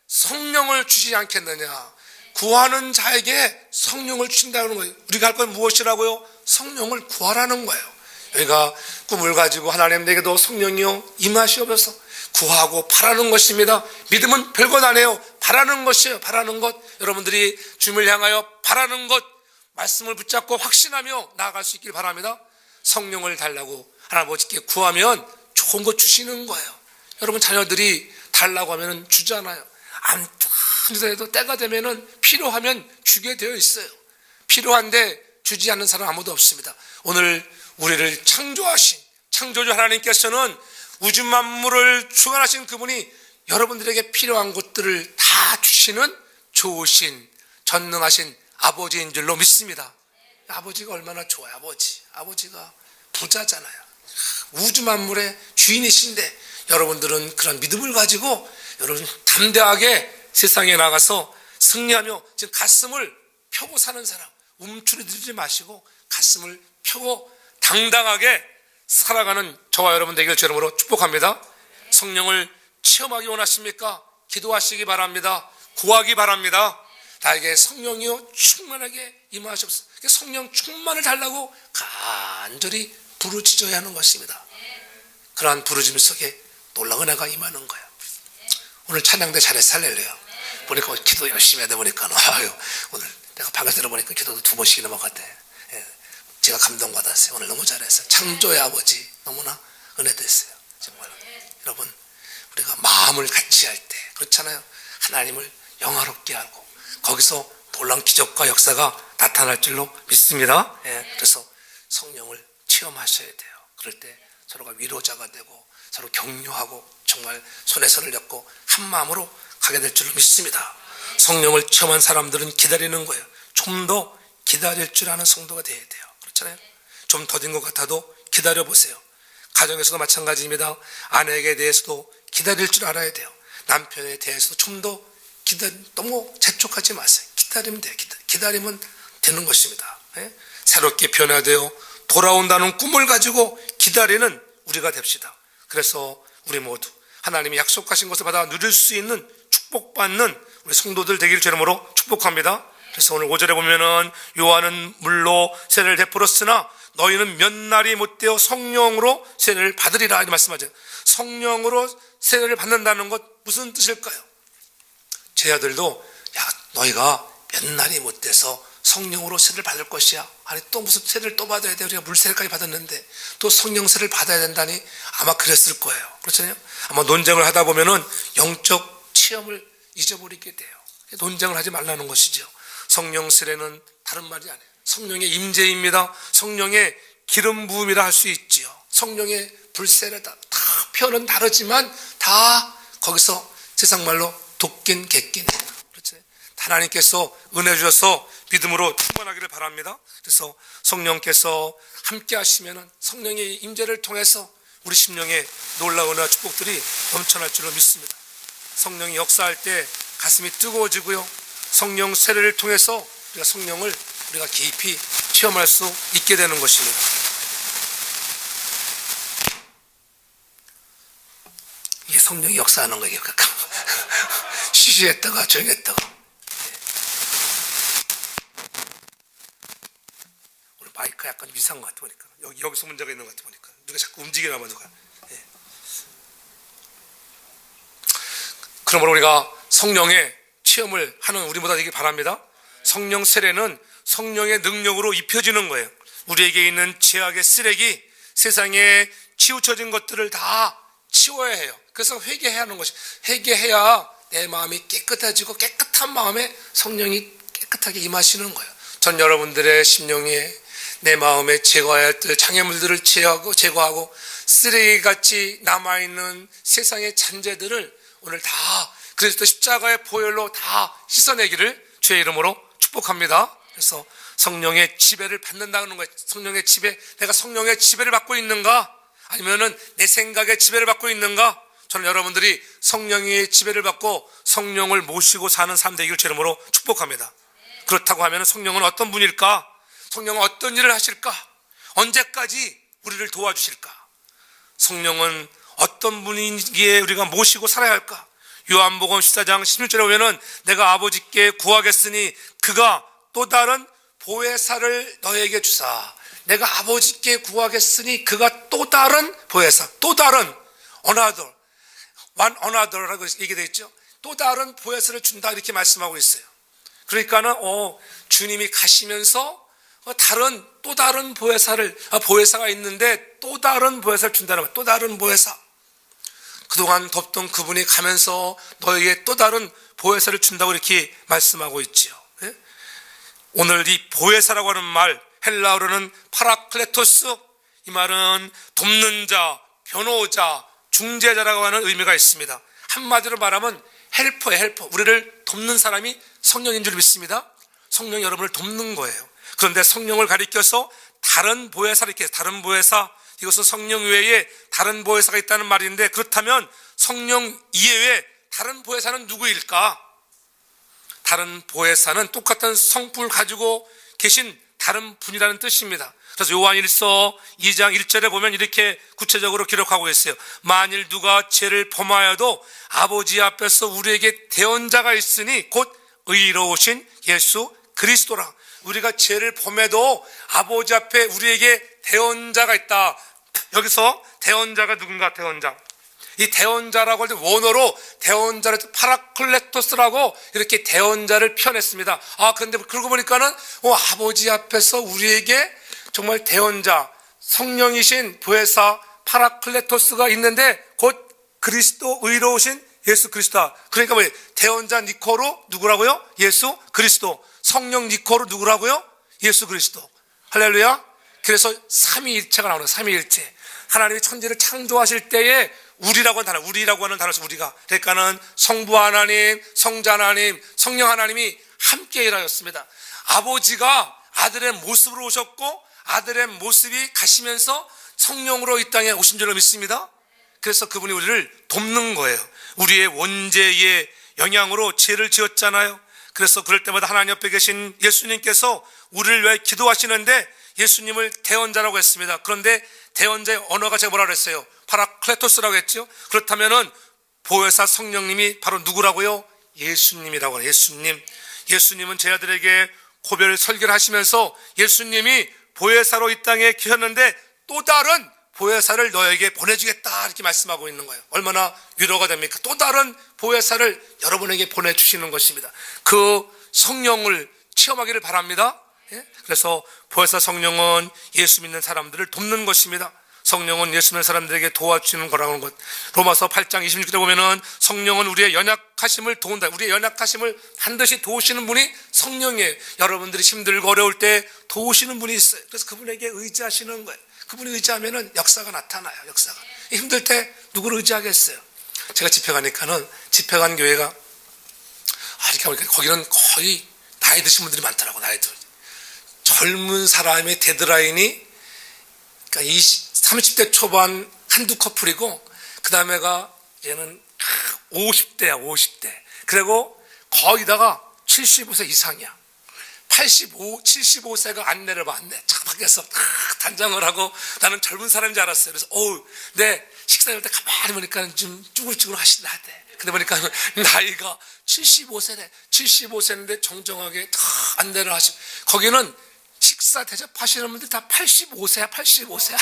A: 성령을 주시지 않겠느냐. 구하는 자에게 성령을 주신다는 거예요. 우리가 할 건 무엇이라고요? 성령을 구하라는 거예요. 우리가 꿈을 가지고 하나님 내게도 성령이요 임하시옵소서 구하고 바라는 것입니다. 믿음은 별것 아니에요. 바라는 것이에요. 바라는 것. 여러분들이 주님을 향하여 바라는 것 말씀을 붙잡고 확신하며 나아갈 수 있길 바랍니다. 성령을 달라고 하나님 아버지께 구하면 좋은 것 주시는 거예요. 여러분 자녀들이 달라고 하면 주잖아요. 안 주더라도 때가 되면 필요하면 주게 되어 있어요. 필요한데 주지 않는 사람 아무도 없습니다. 오늘 우리를 창조하신 창조주 하나님께서는 우주 만물을 주관하신 그분이 여러분들에게 필요한 것들을 다 주시는 좋으신 전능하신 아버지인 줄로 믿습니다. 아버지가 얼마나 좋아요. 아버지가 부자잖아요. 우주 만물의 주인이신데 여러분들은 그런 믿음을 가지고 여러분 담대하게 세상에 나가서 승리하며 지금 가슴을 펴고 사는 사람, 움츠러들지 마시고 가슴을 펴고 당당하게 살아가는 저와 여러분 되기를 주름으로 축복합니다. 성령을 체험하기 원하십니까? 기도하시기 바랍니다. 구하기 바랍니다. 나에게 성령이요 충만하게 임하시옵소서. 성령 충만을 달라고 간절히 부르짖어야 하는 것입니다. 그러한 부르짖음 속에 놀라운 은혜가 임하는 거예요. 오늘 찬양대 잘해서 할렐루야. 보니까 기도 열심히 하다 보니까 오늘 내가 방에서 들어보니까 기도도 2번씩이나 먹었대. 제가 감동받았어요. 오늘 너무 잘했어요. 창조의 아버지 너무나 은혜됐어요. 정말 여러분 우리가 마음을 같이 할 때 그렇잖아요. 하나님을 영화롭게 하고 거기서 놀라운 기적과 역사가 나타날 줄로 믿습니다. 그래서 성령을 체험하셔야 돼요. 그럴 때 서로가 위로자가 되고 서로 격려하고 정말 손에 손을 잡고 한 마음으로 가게 될 줄로 믿습니다. 성령을 체험한 사람들은 기다리는 거예요. 좀 더 기다릴 줄 아는 성도가 돼야 돼요. 그렇잖아요. 좀 더딘 것 같아도 기다려보세요. 가정에서도 마찬가지입니다. 아내에게 대해서도 기다릴 줄 알아야 돼요. 남편에 대해서도 좀 더 너무 재촉하지 마세요. 기다리면 돼요. 기다리면 되는 것입니다. 새롭게 변화되어 돌아온다는 꿈을 가지고 기다리는 우리가 됩시다. 그래서 우리 모두 하나님이 약속하신 것을 받아 누릴 수 있는 축복받는 우리 성도들 되기를 주님으로 축복합니다. 그래서 오늘 5절에 보면은 요한은 물로 세례를 베풀었으나 너희는 몇 날이 못되어 성령으로 세례를 받으리라 이렇게 말씀하죠. 성령으로 세례를 받는다는 것 무슨 뜻일까요? 제 아들도 너희가 몇 날이 못돼서 성령으로 세례를 받을 것이야. 아니 또 무슨 세례를 또 받아야 돼. 우리가 물세례까지 받았는데 또 성령 세례를 받아야 된다니 아마 그랬을 거예요. 그렇잖아요. 아마 논쟁을 하다 보면은 영적 체험을 잊어버리게 돼요. 논쟁을 하지 말라는 것이죠. 성령 세례는 다른 말이 아니에요. 성령의 임재입니다. 성령의 기름 부음이라 할 수 있지요. 성령의 불세례다. 다 표현은 다르지만 다 거기서 세상 말로 돕긴 객긴. 그렇죠. 하나님께서 은혜 주셔서 믿음으로 충만하기를 바랍니다. 그래서 성령께서 함께 하시면은 성령의 임재를 통해서 우리 심령에 놀라운 은혜와 축복들이 넘쳐날 줄로 믿습니다. 성령이 역사할 때 가슴이 뜨거워지고요. 성령 세례를 통해서 우리가 성령을 우리가 깊이 체험할 수 있게 되는 것입니다. 이게 성령이 역사하는 거예요. 시시했다가 조용했다가. 오늘 마이크 약간 이상한 것 같아 보니까. 여기서 문제가 있는 것 같아 보니까. 누가 자꾸 움직이나 봐 누가. 그러므로 우리가 성령의 체험을 하는 우리보다 되길 바랍니다. 성령 세례는 성령의 능력으로 입혀지는 거예요. 우리에게 있는 죄악의 쓰레기, 세상에 치우쳐진 것들을 다 치워야 해요. 그래서 회개해야 하는 것이 회개해야 내 마음이 깨끗해지고 깨끗한 마음에 성령이 깨끗하게 임하시는 거예요. 전 여러분들의 심령에 내 마음에 제거해야 할 장애물들을 제거하고 쓰레기같이 남아있는 세상의 잔재들을 오늘 다 그리스도 십자가의 보혈로 다 씻어내기를 주의 이름으로 축복합니다. 그래서 성령의 지배를 받는다는 거예요. 성령의 지배, 내가 성령의 지배를 받고 있는가? 아니면은 내 생각의 지배를 받고 있는가? 저는 여러분들이 성령의 지배를 받고 성령을 모시고 사는 삶 되기를 주의 이름으로 축복합니다. 그렇다고 하면 성령은 어떤 분일까? 성령은 어떤 일을 하실까? 언제까지 우리를 도와주실까? 성령은 어떤 분이기에 우리가 모시고 살아야 할까? 요한복음 14장 16절에 보면은 내가 아버지께 구하겠으니 그가 또 다른 보혜사를 너에게 주사. 내가 아버지께 구하겠으니 그가 또 다른 보혜사, 또 다른 another, one another라고 얘기되어 있죠. 또 다른 보혜사를 준다 이렇게 말씀하고 있어요. 그러니까는 주님이 가시면서 또 다른 보혜사가 있는데 또 다른 보혜사를 준다는 거예요. 또 다른 보혜사. 그동안 덥던 그분이 가면서 너에게 또 다른 보혜사를 준다고 이렇게 말씀하고 있지요. 예? 오늘 이 보혜사라고 하는 말, 헬라어로는 파라클레토스, 이 말은 돕는 자, 변호자, 중재자라고 하는 의미가 있습니다. 한마디로 말하면 헬퍼예요, 헬퍼. 우리를 돕는 사람이 성령인 줄 믿습니다. 성령이 여러분을 돕는 거예요. 그런데 성령을 가리켜서 다른 보혜사를 이렇게 다른 보혜사, 이것은 성령 외에 다른 보혜사가 있다는 말인데, 그렇다면 성령 이외에 다른 보혜사는 누구일까? 다른 보혜사는 똑같은 성품을 가지고 계신 다른 분이라는 뜻입니다. 그래서 요한 1서 2장 1절에 보면 이렇게 구체적으로 기록하고 있어요. 만일 누가 죄를 범하여도 아버지 앞에서 우리에게 대언자가 있으니 곧 의로우신 예수 그리스도라. 우리가 죄를 범해도 아버지 앞에 우리에게 대언자가 있다. 여기서 대언자가 누군가? 대언자. 이 대언자라고 할 때 원어로 대언자를 파라클레토스라고 이렇게 대언자를 표현했습니다. 그런데 그러고 보니까는 아버지 앞에서 우리에게 정말 대언자, 성령이신 보혜사 파라클레토스가 있는데 곧 그리스도 의로우신 예수 그리스도다. 그러니까 뭐예요? 대언자 니코로 누구라고요? 예수 그리스도. 성령 니코로 누구라고요? 예수 그리스도. 할렐루야. 그래서 삼위일체가 나오는 거예요. 삼위일체. 하나님이 천지를 창조하실 때에 우리라고 하는 단어에서 우리가, 그러니까는 성부 하나님, 성자 하나님, 성령 하나님이 함께 일하였습니다. 아버지가 아들의 모습으로 오셨고 아들의 모습이 가시면서 성령으로 이 땅에 오신 줄로 믿습니다. 그래서 그분이 우리를 돕는 거예요. 우리의 원죄의 영향으로 죄를 지었잖아요. 그래서 그럴 때마다 하나님 옆에 계신 예수님께서 우리를 위해 기도하시는데 예수님을 대언자라고 했습니다. 그런데 대언자의 언어가 제가 뭐라고 했어요? 파라클레토스라고 했죠. 그렇다면은 보혜사 성령님이 바로 누구라고요? 예수님이라고 해요. 예수님은 제 아들에게 고별 설교를 하시면서 예수님이 보혜사로 이 땅에 계셨는데 또 다른 보혜사를 너에게 보내주겠다 이렇게 말씀하고 있는 거예요. 얼마나 위로가 됩니까? 또 다른 보혜사를 여러분에게 보내주시는 것입니다. 그 성령을 체험하기를 바랍니다. 그래서 보혜사 성령은 예수 믿는 사람들을 돕는 것입니다. 성령은 예수 믿는 사람들에게 도와주는 거라는 것. 로마서 8장 26절에 보면은 성령은 우리의 연약하심을 도운다. 우리의 연약하심을 반드시 도우시는 분이 성령이에요. 여러분들이 힘들고 어려울 때 도우시는 분이 있어요. 그래서 그분에게 의지하시는 거예요. 그분이 의지하면은 역사가 나타나요. 역사가. 힘들 때 누구를 의지하겠어요? 제가 집회 가니까는 집회 간 교회가 이렇게 보니까 거기는 거의 나이 드신 분들이 많더라고. 나이 들. 젊은 사람의 데드라인이 그러니까 30대 초반 한두 커플이고 그 다음에가 얘는 50대야 50대. 그리고 거기다가 75세 이상이야. 75세가 안내를 봐. 안내. 차 밖에서 단장을 하고 나는 젊은 사람인 줄 알았어요. 그래서 내 식사할 때 가만히 보니까 좀 쭈글쭈글 하시나 돼. 근데 보니까 나이가 75세네. 75세인데 정정하게 다 안내를 하시고 거기는 식사 대접하시는 분들 다 85세야 85세야.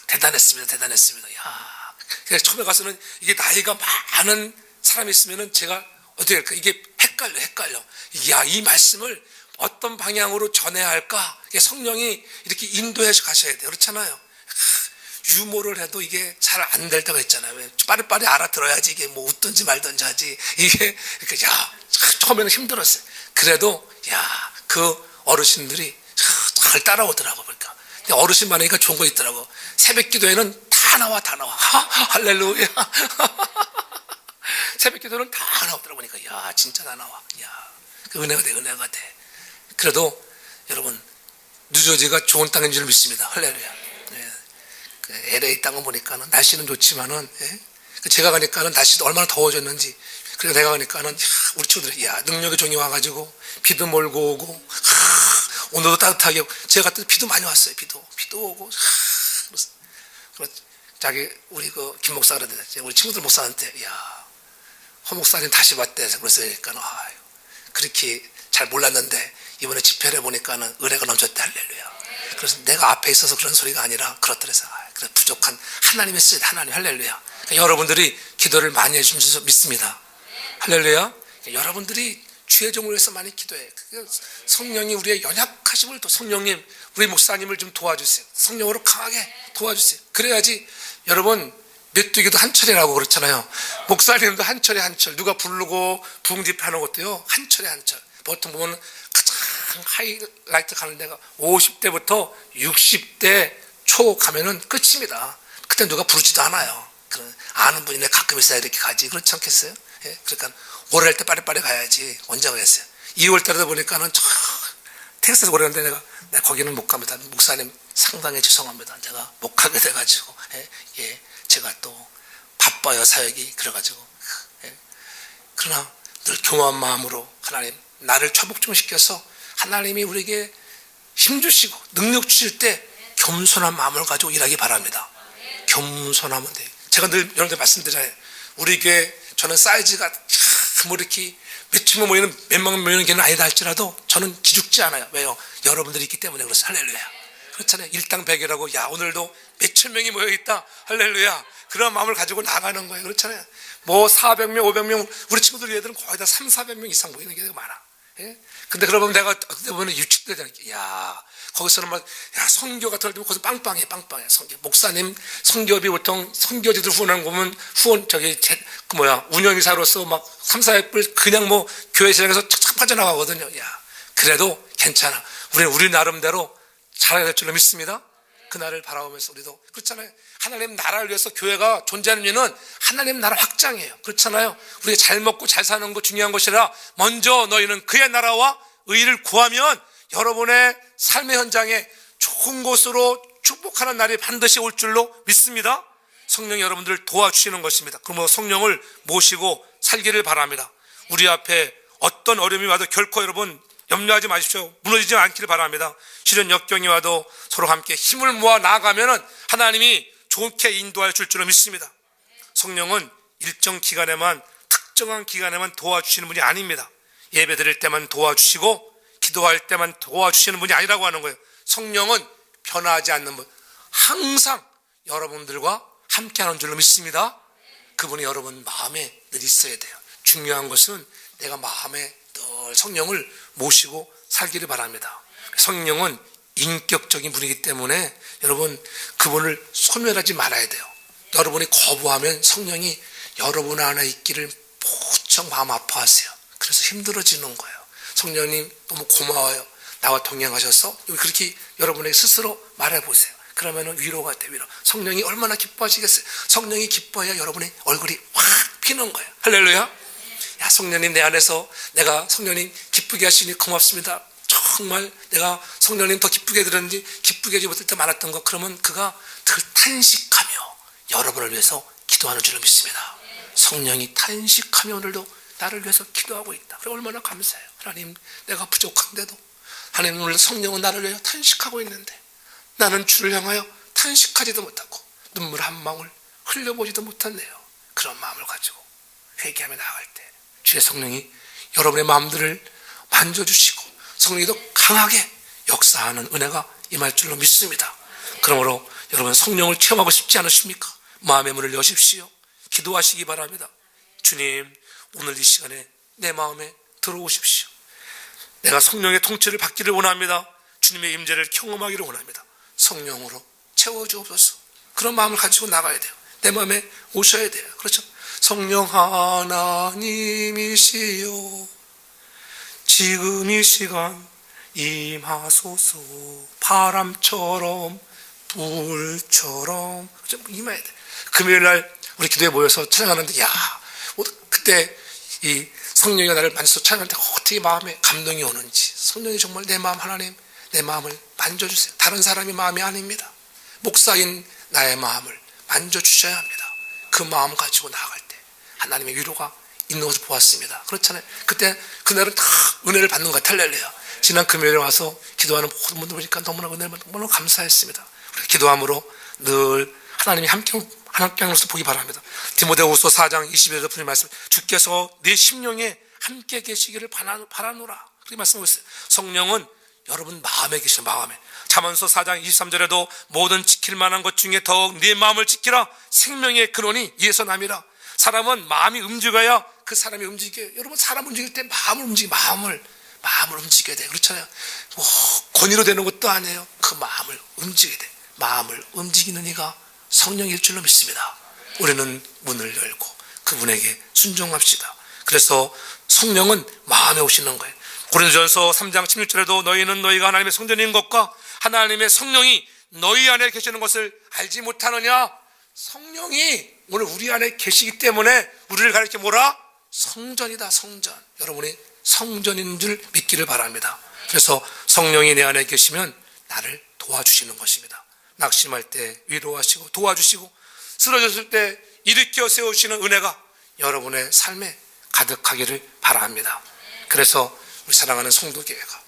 A: 대단했습니다. 야. 그래서 처음에 가서는 이게 나이가 많은 사람이 있으면은 제가 어떻게 할까? 이게 헷갈려. 이 말씀을 어떤 방향으로 전해야 할까? 성령이 이렇게 인도해서 가셔야 돼요. 그렇잖아요. 유머를 해도 이게 잘 안 될 때가 있잖아요. 왜? 빠리빠리 알아들어야지 이게 뭐 웃든지 말든지 하지. 이게 그러니까 야 처음에는 힘들었어요. 그래도 야 그 어르신들이 잘 따라오더라고. 그러니까 근데 어르신 많으니까 좋은 거 있더라고. 새벽 기도에는 다 나와. 할렐루야. 새벽 기도는 다 나오더라고. 그러니까 야 진짜 다 나와. 야 그 은혜가 돼. 그래도 여러분 뉴저지가 좋은 땅인 줄 믿습니다. 할렐루야. 예. 그 LA 땅을 보니까는 날씨는 좋지만은 예. 제가 가니까는 날씨도 얼마나 더워졌는지. 그래서 내가 가니까는 우리 친구들이 야 능력의 종이 와가지고 비도 몰고 오고 오늘도 따뜻하게 오고 제가 갔을 때 비도 많이 왔어요. 비도 오고 그래서 자기 우리 그 김 목사가 그러는데 우리 친구들 목사한테 야 허 목사님 다시 봤대. 그랬으니까 아유 그렇게 잘 몰랐는데 이번에 집회를 해보니까는 은혜가 넘쳤대. 할렐루야. 그래서 내가 앞에 있어서 그런 소리가 아니라 그렇더래서 그래 부족한 하나님의 쓰다 하나님 할렐루야. 그러니까 여러분들이 기도를 많이 해주신 줄 믿습니다. 할렐루야. 그러니까 여러분들이 주의 종을 위해서 많이 기도해. 성령이 우리의 연약하심을 또 성령님 우리 목사님을 좀 도와주세요. 성령으로 강하게 도와주세요. 그래야지 여러분 메뚜기도 한 철이라고 그렇잖아요. 목사님도 한 철에 한 철. 누가 부르고 부흥집하는 것도요 한 철에 한 철. 보통 보면 가장 하이라이트 가는 데가 50대부터 60대 초 가면은 끝입니다. 그때 누가 부르지도 않아요. 아는 분이 가끔 있어야 이렇게 가지. 그렇지 않겠어요? 예? 그러니까 올해 할 때 빠리빠리 가야지. 언제 가겠어요? 2월 달에 보니까는 저 텍사스 오래 갔는데 내가 거기는 못 갑니다. 목사님 상당히 죄송합니다. 제가 못 가게 돼가지고 예, 제가 또 바빠요 사역이. 그래가지고 예. 그러나 늘 교만한 마음으로 하나님 나를 초복종시켜서 하나님이 우리에게 힘주시고 능력 주실 때 겸손한 마음을 가지고 일하기 바랍니다. 겸손하면 돼요. 제가 늘 여러분들 말씀드려요. 우리 교회 저는 사이즈가 뭐 이렇게 몇천 명 모이는 몇만 모이는 교회는 아니다 할지라도 저는 기죽지 않아요. 왜요? 여러분들이 있기 때문에 그렇습니다. 할렐루야. 그렇잖아요. 일당 백이라고 야 오늘도 몇천 명이 모여있다. 할렐루야. 그런 마음을 가지고 나가는 거예요. 그렇잖아요. 뭐 400명 500명 우리 친구들 얘들은 거의 다 300~400명 이상 모이는 게 많아. 예? 근데 그러면 내가 그때 보면 유축되잖아요. 야 거기서는 막 야 선교 같은 걸 들면 거기서 빵빵해. 선교 목사님 선교비 보통 선교지들 후원하는 거 보면 후원 저기 운영이사로서 막 300~400불 그냥 뭐 교회 시장에서 착착 빠져나가거든요. 야 그래도 괜찮아. 우리 나름대로 잘해야 될 줄로 믿습니다. 그날을 바라보면서 우리도 그렇잖아요. 하나님 나라를 위해서 교회가 존재하는 이유는 하나님 나라 확장이에요. 그렇잖아요. 우리가 잘 먹고 잘 사는 거 중요한 것이라 먼저 너희는 그의 나라와 의를 구하면 여러분의 삶의 현장에 좋은 곳으로 축복하는 날이 반드시 올 줄로 믿습니다. 성령이 여러분들을 도와주시는 것입니다. 그러므로 성령을 모시고 살기를 바랍니다. 우리 앞에 어떤 어려움이 와도 결코 여러분 염려하지 마십시오. 무너지지 않기를 바랍니다. 실은 역경이 와도 서로 함께 힘을 모아 나아가면 하나님이 좋게 인도하여 줄 줄로 믿습니다. 성령은 일정 기간에만 특정한 기간에만 도와주시는 분이 아닙니다. 예배 드릴 때만 도와주시고 기도할 때만 도와주시는 분이 아니라고 하는 거예요. 성령은 변하지 않는 분, 항상 여러분들과 함께하는 줄로 믿습니다. 그분이 여러분 마음에 늘 있어야 돼요. 중요한 것은 내가 마음에 늘 성령을 모시고 살기를 바랍니다. 성령은 인격적인 분이기 때문에 여러분 그분을 소멸하지 말아야 돼요. 여러분이 거부하면 성령이 여러분 안에 있기를 무척 마음 아파하세요. 그래서 힘들어지는 거예요. 성령님 너무 고마워요. 나와 동행하셔서 그렇게 여러분에게 스스로 말해보세요. 그러면 위로가 돼. 위로. 성령이 얼마나 기뻐하시겠어요. 성령이 기뻐해야 여러분의 얼굴이 확 피는 거예요. 할렐루야. 야 성령님 내 안에서 내가 성령님 기쁘게 하시니 고맙습니다. 정말 내가 성령님 더 기쁘게 들었는지 기쁘게 하지 못할 때 많았던 것, 그러면 그가 늘 탄식하며 여러분을 위해서 기도하는 줄을 믿습니다. 성령이 탄식하며 오늘도 나를 위해서 기도하고 있다. 그래 얼마나 감사해요. 하나님 내가 부족한데도 하나님 오늘 성령은 나를 위해 탄식하고 있는데 나는 주를 향하여 탄식하지도 못하고 눈물 한 방울 흘려보지도 못했네요. 그런 마음을 가지고 회개하며 나아갈 때 주의 성령이 여러분의 마음들을 만져주시고 성령이 더 강하게 역사하는 은혜가 임할 줄로 믿습니다. 그러므로 여러분 성령을 체험하고 싶지 않으십니까? 마음의 문을 여십시오. 기도하시기 바랍니다. 주님 오늘 이 시간에 내 마음에 들어오십시오. 내가 성령의 통치를 받기를 원합니다. 주님의 임재를 경험하기를 원합니다. 성령으로 채워주옵소서. 그런 마음을 가지고 나가야 돼요. 내 마음에 오셔야 돼요. 그렇죠? 성령 하나님이시여 지금 이 시간 임하소서. 바람처럼 불처럼 임해야 돼. 금요일날 우리 기도에 모여서 찬양하는데 그때 이 성령이 나를 만져서 찬양할 때 어떻게 마음에 감동이 오는지, 성령이 정말 내 마음, 하나님 내 마음을 만져주세요. 다른 사람의 마음이 아닙니다. 목사인 나의 마음을 만져주셔야 합니다. 그 마음 가지고 나아갈 때 하나님의 위로가 있는 것을 보았습니다. 그렇잖아요. 그때 그날은 다 은혜를 받는 것 같아요. 할렐루야. 지난 금요일에 와서 기도하는 모든 분들 보니까 너무나 은혜를 받는 너무나 감사했습니다. 우리 기도함으로 늘 하나님이 함께함으로써 보기 바랍니다. 디모데후서 4장 20절에서 분명히 말씀, 주께서 내 심령에 함께 계시기를 바라노라 그렇게 말씀하고 있어요. 성령은 여러분 마음에 계시는 마음에. 잠언서 4장 23절에도 모든 지킬 만한 것 중에 더욱 네 마음을 지키라. 생명의 근원이 이에서 남이라. 사람은 마음이 움직여야 그 사람이 움직여요. 여러분 사람 움직일 때 마음을 움직여야 돼요. 그렇잖아요. 뭐 권위로 되는 것도 아니에요. 그 마음을 움직여야 돼. 마음을 움직이는 이가 성령일 줄로 믿습니다. 우리는 문을 열고 그분에게 순종합시다. 그래서 성령은 마음에 오시는 거예요. 고린도전서 3장 16절에도 너희는 너희가 하나님의 성전인 것과 하나님의 성령이 너희 안에 계시는 것을 알지 못하느냐. 성령이 오늘 우리 안에 계시기 때문에 우리를 가리켜 뭐라? 성전이다. 성전. 여러분이 성전인 줄 믿기를 바랍니다. 그래서 성령이 내 안에 계시면 나를 도와주시는 것입니다. 낙심할 때 위로하시고 도와주시고 쓰러졌을 때 일으켜 세우시는 은혜가 여러분의 삶에 가득하기를 바랍니다. 그래서 우리 사랑하는 성도교회가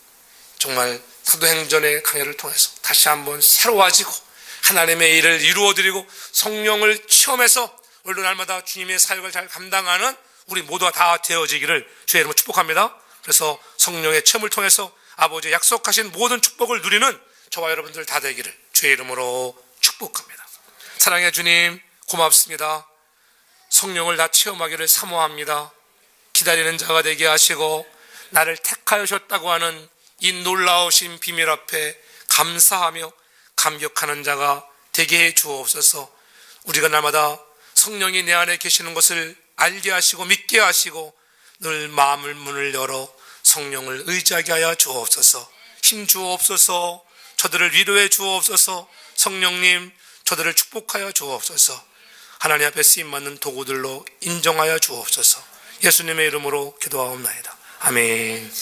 A: 정말 사도행전의 강해를 통해서 다시 한번 새로워지고 하나님의 일을 이루어드리고 성령을 체험해서 오늘도 날마다 주님의 사역을 잘 감당하는 우리 모두가 다 되어지기를 주의 이름으로 축복합니다. 그래서 성령의 체험을 통해서 아버지의 약속하신 모든 축복을 누리는 저와 여러분들 다 되기를 주의 이름으로 축복합니다. 사랑의 주님 고맙습니다. 성령을 다 체험하기를 사모합니다. 기다리는 자가 되게 하시고 나를 택하셨다고 하는 이 놀라우신 비밀 앞에 감사하며 감격하는 자가 되게 해 주옵소서. 우리가 날마다 성령이 내 안에 계시는 것을 알게 하시고 믿게 하시고 늘 마음을 문을 열어 성령을 의지하게 하여 주옵소서. 힘 주옵소서. 저들을 위로해 주옵소서. 성령님 저들을 축복하여 주옵소서. 하나님 앞에 쓰임받는 도구들로 인정하여 주옵소서. 예수님의 이름으로 기도하옵나이다. 아멘.